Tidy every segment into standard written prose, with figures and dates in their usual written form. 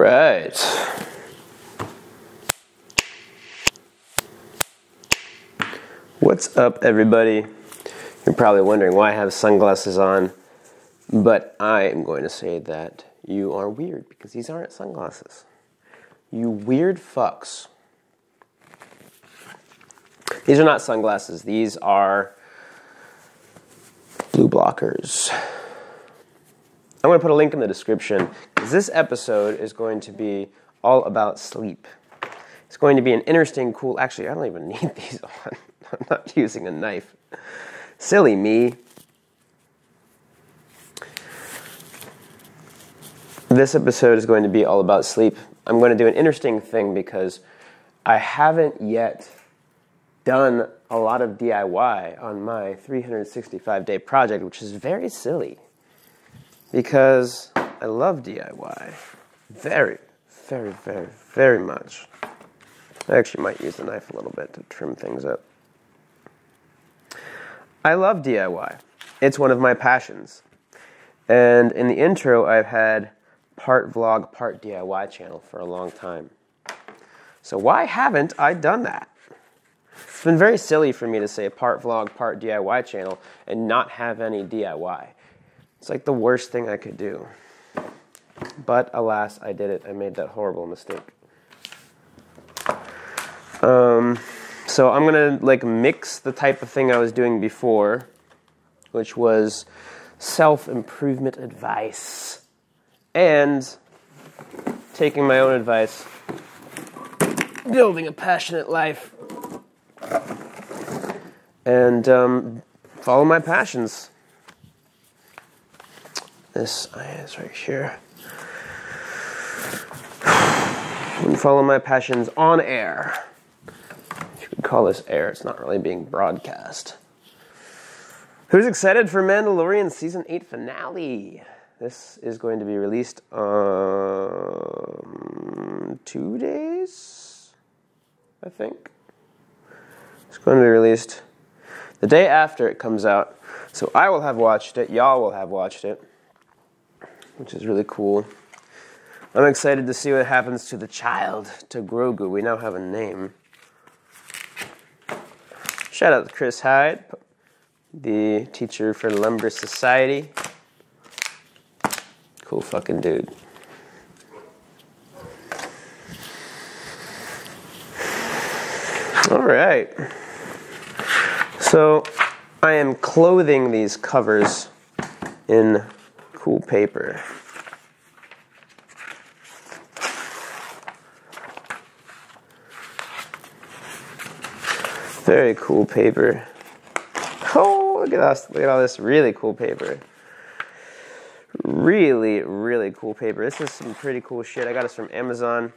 right. What's up, everybody? You're probably wondering why I have sunglasses on, but I am going to say that you are weird because these aren't sunglasses. You weird fucks. These are not sunglasses. These are blue blockers. I'm going to put a link in the description because this episode is going to be all about sleep. It's going to be an interesting, cool... Actually, I don't even need these on. I'm not using a knife. Silly me. This episode is going to be all about sleep. I'm going to do an interesting thing because I haven't yet done a lot of DIY on my 365-day project, which is very silly because I love DIY very, very, very, very much. I actually might use the knife a little bit to trim things up. I love DIY. It's one of my passions. And in the intro, I've had part vlog, part DIY channel for a long time. So why haven't I done that? It's been very silly for me to say part vlog, part DIY channel and not have any DIY. It's like the worst thing I could do. But alas, I did it. I made that horrible mistake. So I'm going to mix the type of thing I was doing before, which was self-improvement advice, and taking my own advice, building a passionate life, and follow my passions. This is right here. And follow my passions on air. If you could call this air, it's not really being broadcast. Who's excited for Mandalorian Season 8 finale? This is going to be released 2 days, I think. It's going to be released the day after it comes out. So I will have watched it, y'all will have watched it, which is really cool. I'm excited to see what happens to the child, to Grogu. We now have a name. Shout out to Chris Hyde, the teacher for Lumber Society. Cool fucking dude. All right. So I am clothing these covers in cool paper. Very cool paper. Oh, look at us. Look at all this really cool paper. Really, really cool paper. This is some pretty cool shit. I got this from Amazon.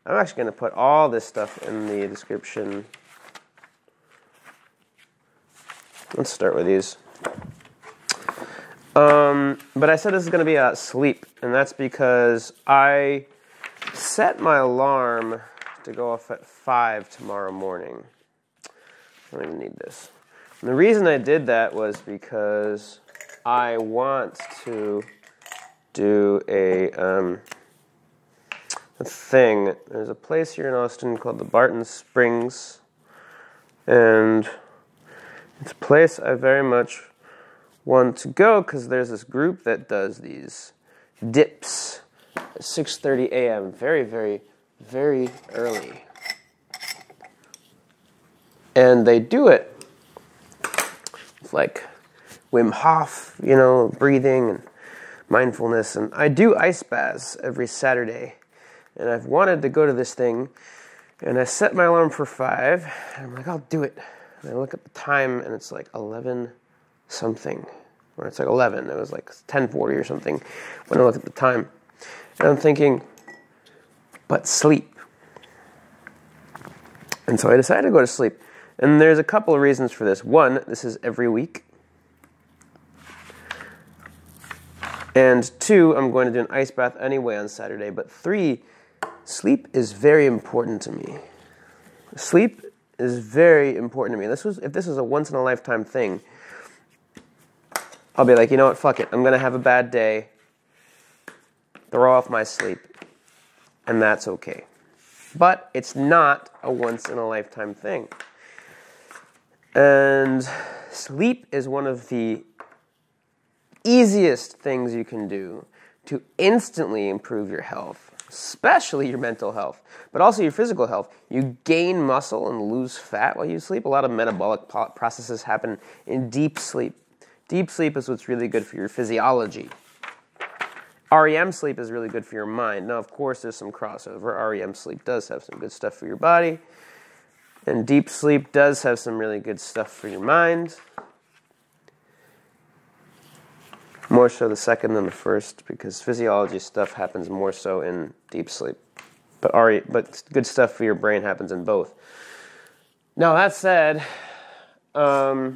I'm actually going to put all this stuff in the description. Let's start with these. But I said this is going to be about sleep, and that's because I set my alarm to go off at 5 tomorrow morning. I don't even need this. And the reason I did that was because I want to do a thing. There's a place here in Austin called the Barton Springs, and it's a place I very much want to go because there's this group that does these dips at 6:30 a.m. Very, very, very early. And they do it with Wim Hof, breathing and mindfulness. And I do ice baths every Saturday. And I've wanted to go to this thing. And I set my alarm for 5. And I'm like, I'll do it. And I look at the time, and it's 11 something. Or it's 11. It was 10:40 or something when I look at the time. And I'm thinking, but sleep. And so I decided to go to sleep. And there's a couple of reasons for this. One, this is every week. And 2, I'm going to do an ice bath anyway on Saturday. But 3, sleep is very important to me. Sleep is very important to me. If this was a once-in-a-lifetime thing, I'll be like, you know what, fuck it. I'm going to have a bad day. Throw off my sleep. and that's okay. But it's not a once-in-a-lifetime thing. And sleep is one of the easiest things you can do to instantly improve your health, especially your mental health, but also your physical health. You gain muscle and lose fat while you sleep. A lot of metabolic processes happen in deep sleep. Deep sleep is what's really good for your physiology. REM sleep is really good for your mind. Now, of course, there's some crossover. REM sleep does have some good stuff for your body, and deep sleep does have some really good stuff for your mind. More so the second than the first, because physiology stuff happens more so in deep sleep. But good stuff for your brain happens in both. Now, that said, why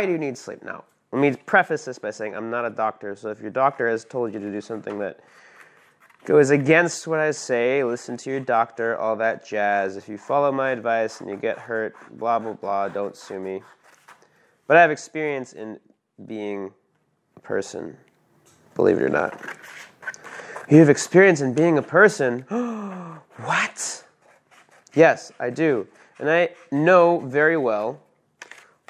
do you need sleep? Now, let me preface this by saying I'm not a doctor, so if your doctor has told you to do something that goes against what I say, listen to your doctor, all that jazz. If you follow my advice and you get hurt, blah, blah, blah, don't sue me. But I have experience in being a person, believe it or not. You have experience in being a person? What? Yes, I do. And I know very well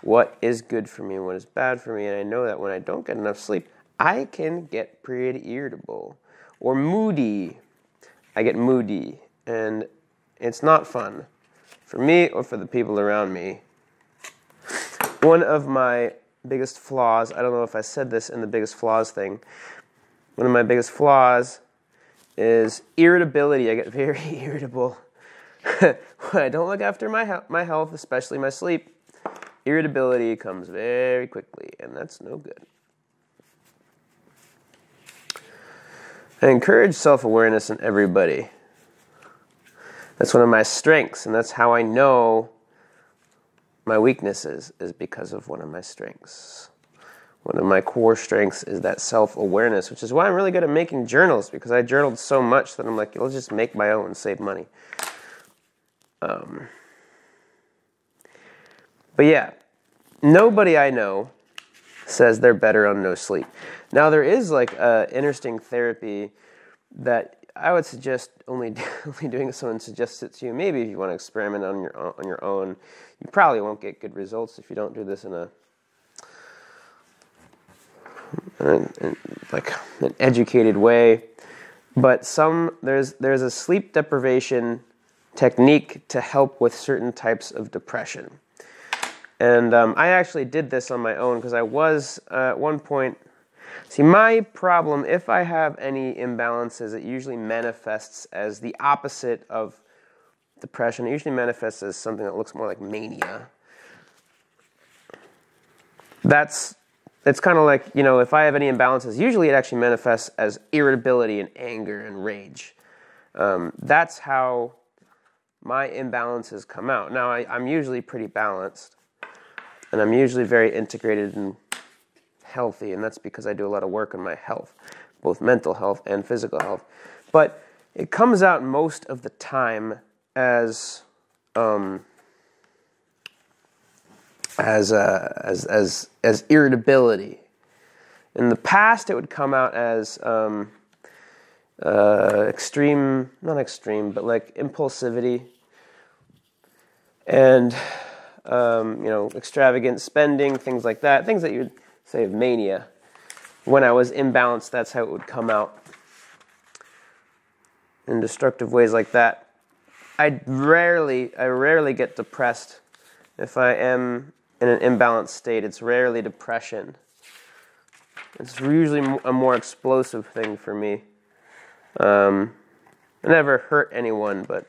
what is good for me and what is bad for me. And I know that when I don't get enough sleep, I can get pretty irritable or moody. I get moody, and it's not fun for me or for the people around me. One of my biggest flaws, I don't know if I said this in the biggest flaws thing, one of my biggest flaws is irritability. I get very irritable when I don't look after my health, especially my sleep. Irritability comes very quickly, and that's no good. I encourage self-awareness in everybody. That's one of my strengths, and that's how I know my weaknesses is because of one of my strengths. One of my core strengths is that self-awareness, which is why I'm really good at making journals, because I journaled so much that I'm like, let's just make my own and save money. But yeah, nobody I know says they're better on no sleep. Now, there is like interesting therapy that I would suggest only doing if someone suggests it to you. Maybe if you want to experiment on your own. You probably won't get good results if you don't do this in an educated way. But there's a sleep deprivation technique to help with certain types of depression. And I actually did this on my own because I was at one point. See, my problem, if I have any imbalances, it usually manifests as the opposite of depression. It usually manifests as something that looks more like mania. It's kind of like, if I have any imbalances, usually it actually manifests as irritability and anger and rage. That's how my imbalances come out. Now, I'm usually pretty balanced, and I'm usually very integrated and healthy, and that's because I do a lot of work on my health, both mental health and physical health. But it comes out most of the time as irritability. In the past, it would come out as extreme, not extreme, but like impulsivity and extravagant spending, things like that, things that you'd say of mania. When I was imbalanced, that's how it would come out in destructive ways like that. I rarely get depressed. If I am in an imbalanced state, it's rarely depression. It's usually a more explosive thing for me. I never hurt anyone, but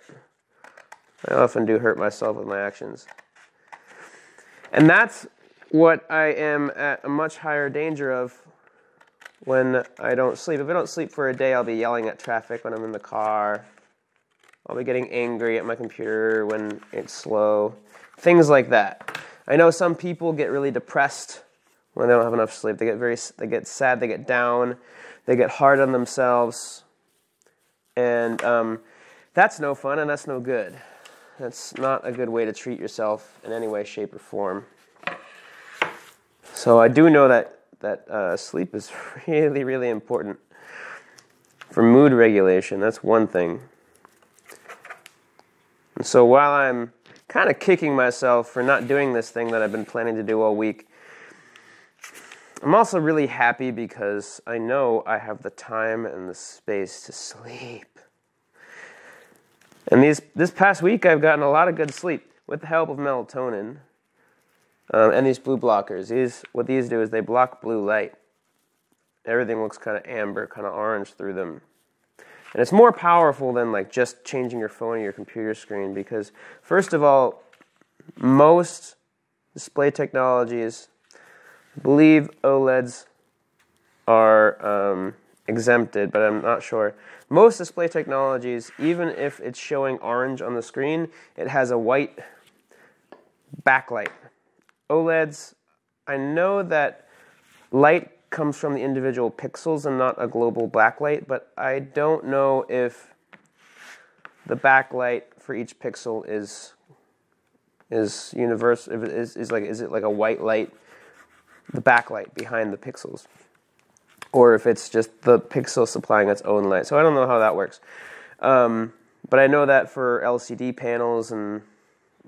I often do hurt myself with my actions. And that's what I am at a much higher danger of when I don't sleep. If I don't sleep for a day, I'll be yelling at traffic when I'm in the car. I'll be getting angry at my computer when it's slow. Things like that. I know some people get really depressed when they don't have enough sleep. They get sad, they get down, they get hard on themselves. And that's no fun and that's no good. That's not a good way to treat yourself in any way, shape, or form. So I do know that sleep is really, really important. for mood regulation. That's one thing. And so while I'm kind of kicking myself for not doing this thing that I've been planning to do all week, I'm also really happy because I know I have the time and the space to sleep. And this past week, I've gotten a lot of good sleep with the help of melatonin and these blue blockers. What these do is they block blue light. Everything looks kind of amber, kind of orange through them. And it's more powerful than like just changing your phone or your computer screen because, first of all, most display technologies, I believe OLEDs are exempted, but I'm not sure. Most display technologies, even if it's showing orange on the screen, it has a white backlight. OLEDs, I know that light comes from the individual pixels and not a global backlight, but I don't know if the backlight for each pixel is universal. If it is it like a white light, the backlight behind the pixels, or if it's just the pixel supplying its own light. So I don't know how that works, but I know that for LCD panels and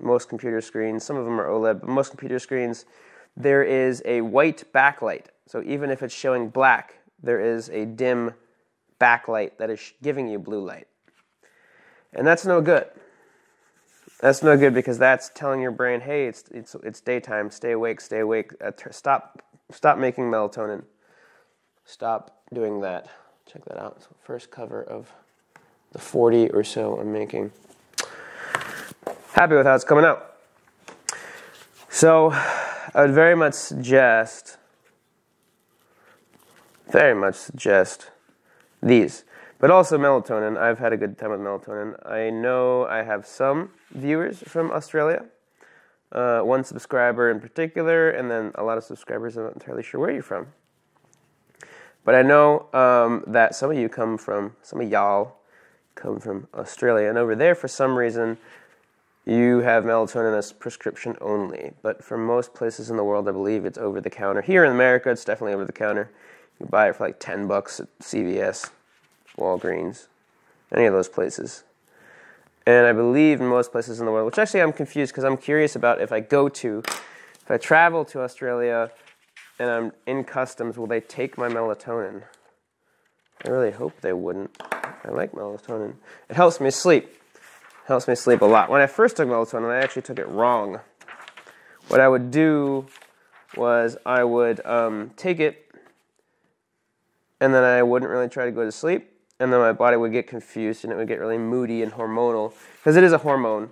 most computer screens, some of them are OLED, but most computer screens, there is a white backlight. So even if it's showing black, there is a dim backlight that is giving you blue light. And that's no good. That's no good because that's telling your brain, hey, it's daytime, stay awake, stop making melatonin. Stop doing that. Check that out. So first cover of the 40 or so I'm making. Happy with how it's coming out. So I would very much suggest these. But also melatonin. I've had a good time with melatonin. I know I have some viewers from Australia. One subscriber in particular, and then a lot of subscribers I'm not entirely sure where you're from. But I know that some of y'all come from Australia. And over there, for some reason, you have melatonin as prescription only. But for most places in the world, I believe it's over the counter. Here in America, it's definitely over the counter. You can buy it for like $10 at CVS, Walgreens, any of those places. And I believe in most places in the world, which actually I'm confused because I'm curious about if I travel to Australia and I'm in customs, will they take my melatonin? I really hope they wouldn't. I like melatonin. It helps me sleep. It helps me sleep a lot. When I first took melatonin, I actually took it wrong. What I would do was I would take it, and then I wouldn't really try to go to sleep, and then my body would get confused, and it would get really moody and hormonal, because it is a hormone,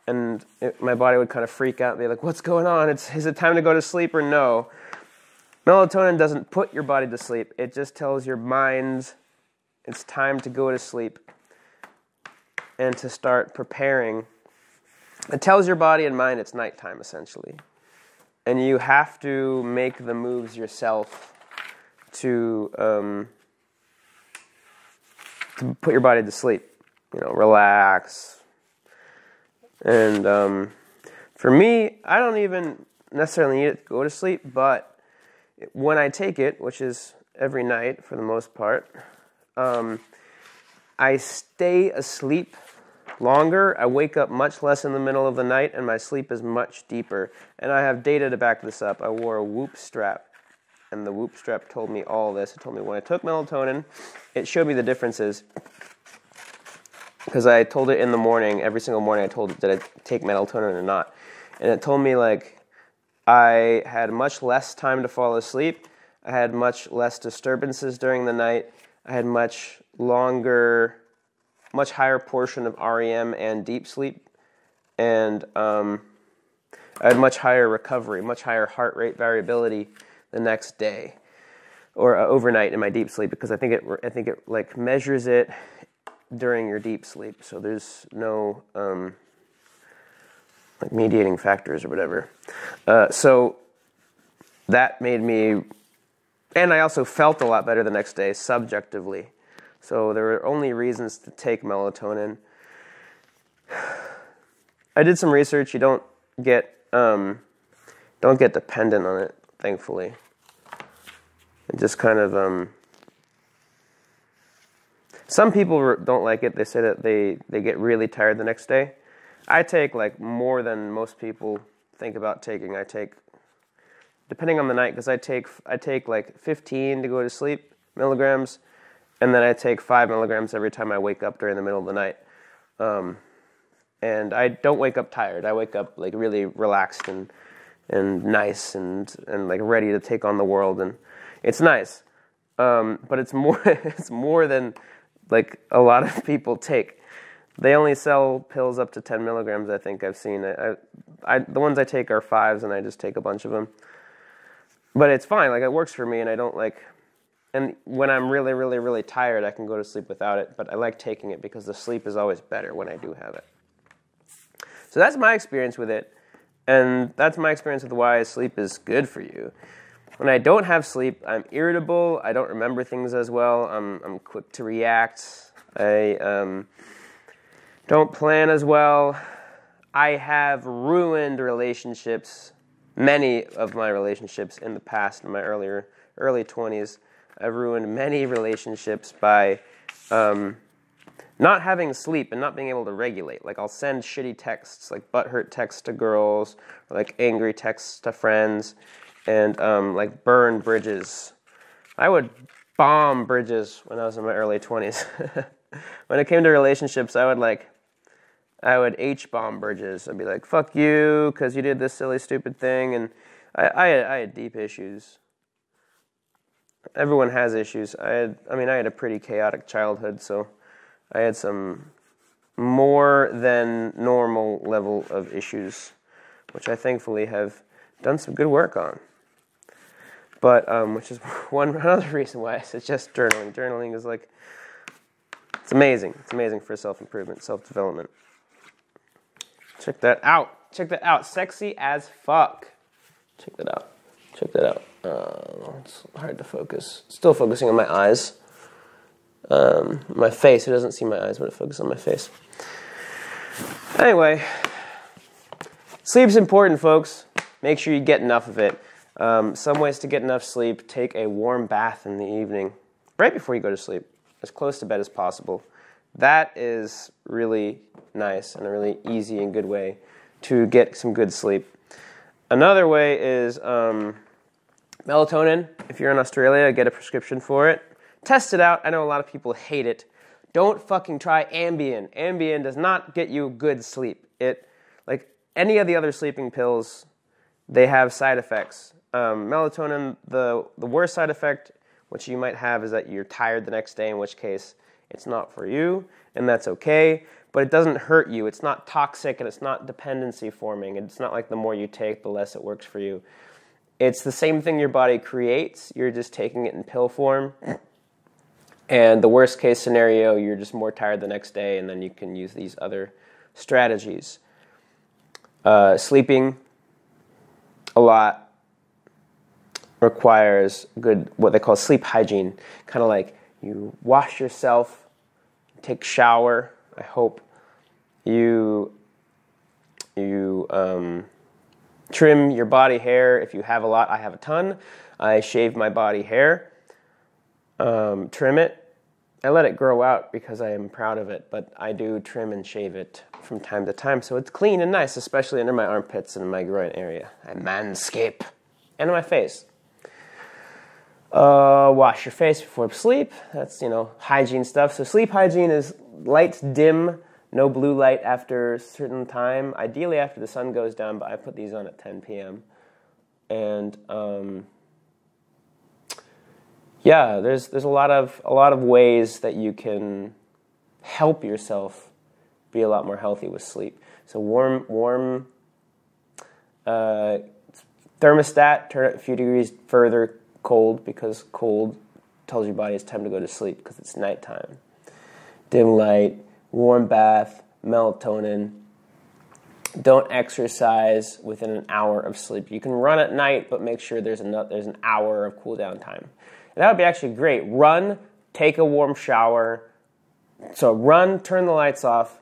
and my body would kind of freak out and be like, what's going on? Is it time to go to sleep or no? Melatonin doesn't put your body to sleep. It just tells your mind it's time to go to sleep and to start preparing. It tells your body and mind it's nighttime, essentially. And you have to make the moves yourself to put your body to sleep. Relax. And for me, I don't even necessarily need it to go to sleep, but when I take it, which is every night for the most part, I stay asleep longer. I wake up much less in the middle of the night, and my sleep is much deeper. And I have data to back this up. I wore a Whoop strap, and the Whoop strap told me all this. It told me when I took melatonin, it showed me the differences. Because I told it in the morning, every single morning I told it, did I take melatonin or not? And it told me, I had much less time to fall asleep. I had much less disturbances during the night. I had much higher portion of REM and deep sleep. And I had much higher recovery, much higher heart rate variability the next day or overnight in my deep sleep, because I think it measures it during your deep sleep. So there's no mediating factors or whatever. So that made me, and I also felt a lot better the next day subjectively. So there were only reasons to take melatonin. I did some research. You don't get dependent on it, thankfully. It just kind of Some people don't like it. They say that they get really tired the next day. I take like more than most people think about taking. I take, depending on the night, because I take like 15 to go to sleep milligrams, and then I take 5 milligrams every time I wake up during the middle of the night. And I don't wake up tired. I wake up like really relaxed and nice and like ready to take on the world, and it's nice. But it's more than like a lot of people take. They only sell pills up to 10 milligrams, I think I've seen. The ones I take are 5s, and I just take a bunch of them. But it's fine. Like, it works for me, and I don't like... And when I'm really, really, really tired, I can go to sleep without it. But I like taking it because the sleep is always better when I do have it. So that's my experience with it. And that's my experience with why sleep is good for you. When I don't have sleep, I'm irritable. I don't remember things as well. I'm quick to react. I don't plan as well. I have ruined relationships, many of my relationships in the past, in my early 20s. I've ruined many relationships by not having sleep and not being able to regulate. Like, I'll send shitty texts, like butthurt texts to girls, or like angry texts to friends, and like burn bridges. I would bomb bridges when I was in my early 20s. When it came to relationships, I would H-bomb bridges. I'd be like, fuck you, because you did this silly, stupid thing. And I had deep issues. Everyone has issues. I had a pretty chaotic childhood, so I had some more than normal level of issues, which I thankfully have done some good work on. But, which is another reason why I suggest journaling. Journaling is like, it's amazing. It's amazing for self-improvement, self-development. Check that out. Check that out. Sexy as fuck. Check that out. Check that out. It's hard to focus. Still focusing on my eyes. My face. It doesn't see my eyes, but it focuses on my face. Anyway, sleep's important, folks. Make sure you get enough of it. Some ways to get enough sleep: take a warm bath in the evening, right before you go to sleep, as close to bed as possible. That is really nice and a really easy and good way to get some good sleep. Another way is melatonin. If you're in Australia, get a prescription for it. Test it out. I know a lot of people hate it. Don't fucking try Ambien. Ambien does not get you good sleep. It, like any of the other sleeping pills, they have side effects. Melatonin, the worst side effect, which you might have, is that you're tired the next day, in which case it's not for you, and that's okay. But it doesn't hurt you. It's not toxic, and it's not dependency forming. It's not like the more you take, the less it works for you. It's the same thing your body creates. You're just taking it in pill form. And the worst case scenario, you're just more tired the next day, and then you can use these other strategies. Sleeping a lot requires good, what they call sleep hygiene. Kind of like you wash yourself, take a shower. I hope you trim your body hair if you have a lot. I have a ton. I shave my body hair, trim it. I let it grow out because I am proud of it, but I do trim and shave it from time to time so it's clean and nice, especially under my armpits and my groin area. I manscape. And my face. Wash your face before sleep. That's, hygiene stuff. So sleep hygiene is lights dim, no blue light after a certain time, ideally after the sun goes down, but I put these on at 10 p.m. And there's a lot of ways that you can help yourself be a lot more healthy with sleep. So warm thermostat, turn it a few degrees further cold, because cold tells your body it's time to go to sleep because it's nighttime. Dim light, warm bath, melatonin. Don't exercise within an hour of sleep. You can run at night, but make sure there's an hour of cool down time. And that would be actually great. Run, take a warm shower. So run, turn the lights off,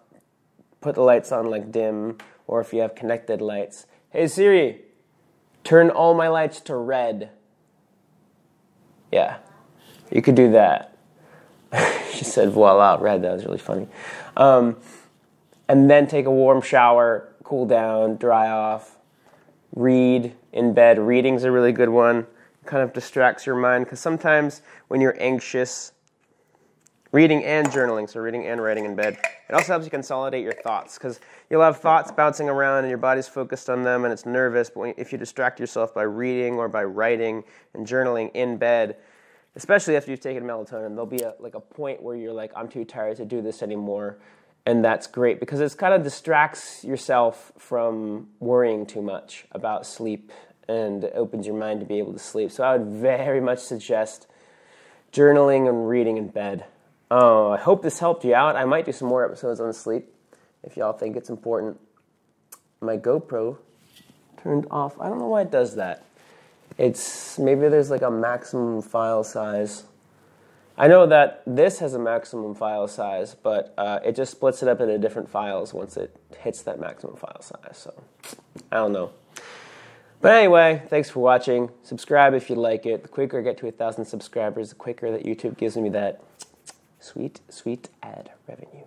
put the lights on like dim, or if you have connected lights. Hey Siri, turn all my lights to red. Yeah, you could do that. just said voila, red. That was really funny. And then take a warm shower, cool down, dry off, read in bed. Reading's a really good one. It kind of distracts your mind because sometimes when you're anxious, reading and journaling, so reading and writing in bed, it also helps you consolidate your thoughts because you'll have thoughts bouncing around and your body's focused on them and it's nervous. But if you distract yourself by reading or by writing and journaling in bed, especially after you've taken melatonin, there'll be a point where you're like, I'm too tired to do this anymore. And that's great because it kind of distracts yourself from worrying too much about sleep and opens your mind to be able to sleep. So I would very much suggest journaling and reading in bed. I hope this helped you out. I might do some more episodes on sleep if y'all think it's important. My GoPro turned off. I don't know why it does that. Maybe there's like a maximum file size. I know that this has a maximum file size, but it just splits it up into different files once it hits that maximum file size. So I don't know. But anyway, thanks for watching. Subscribe if you like it. The quicker I get to 1,000 subscribers, the quicker that YouTube gives me that sweet, sweet ad revenue.